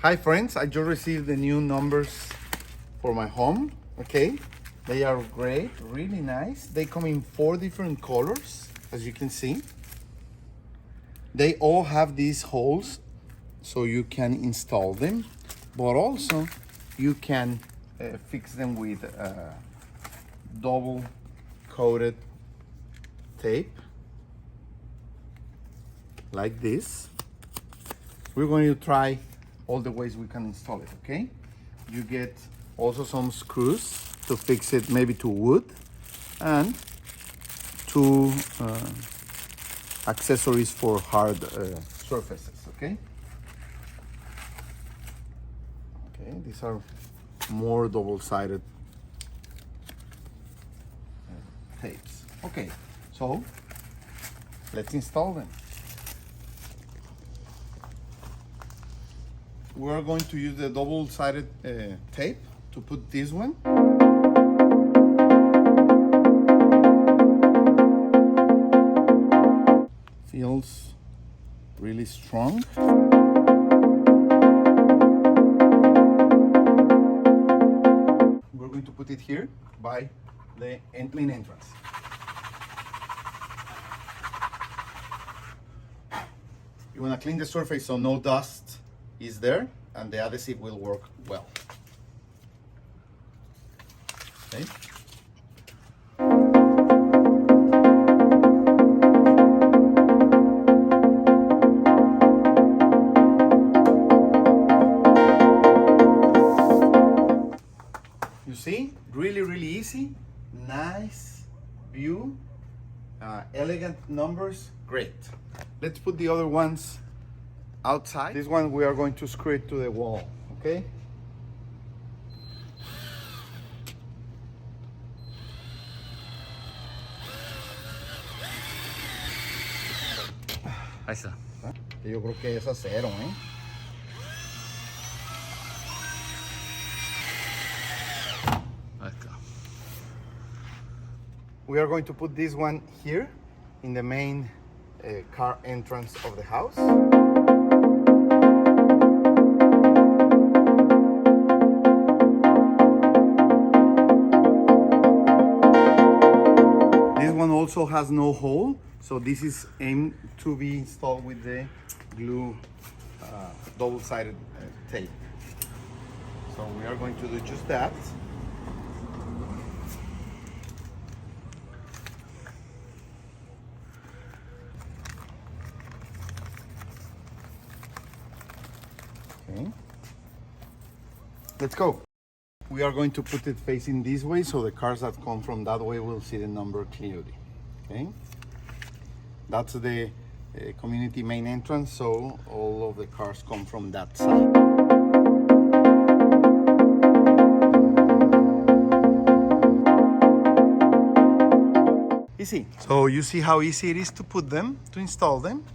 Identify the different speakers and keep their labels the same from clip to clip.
Speaker 1: Hi friends, I just received the new numbers for my home. Okay, they are great, really nice. They come in 4 different colors, as you can see. They all have these holes so you can install them, but also you can fix them with double coated tape like this. We're going to try all the ways we can install it. Okay, you get also some screws to fix it, maybe to wood, and 2 accessories for hard surfaces. Okay, these are more double-sided tapes. Okay, so let's install them. We're going to use the double-sided tape to put this one. Feels really strong. We're going to put it here by the main entrance. You want to clean the surface so no dust is there and the adhesive will work well. Okay. You see, really easy, nice view, elegant numbers, great. Let's put the other ones outside. This one we are going to screw it to the wall. Okay.
Speaker 2: Ahí está.
Speaker 1: Yo creo que es acero, ¿eh?
Speaker 2: Ahí está.
Speaker 1: We are going to put this one here in the main car entrance of the house. This one also has no hole, so this is aimed to be installed with the glue double-sided tape. So we are going to do just that. Okay. Let's go. We are going to put it facing this way so the cars that come from that way will see the number clearly. Okay. That's the community main entrance, so all of the cars come from that side. Easy. So you see how easy it is to put them, to install them.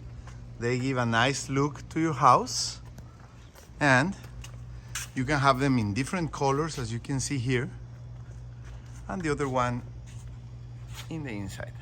Speaker 1: They give a nice look to your house, and you can have them in different colors, as you can see here, and the other one in the inside.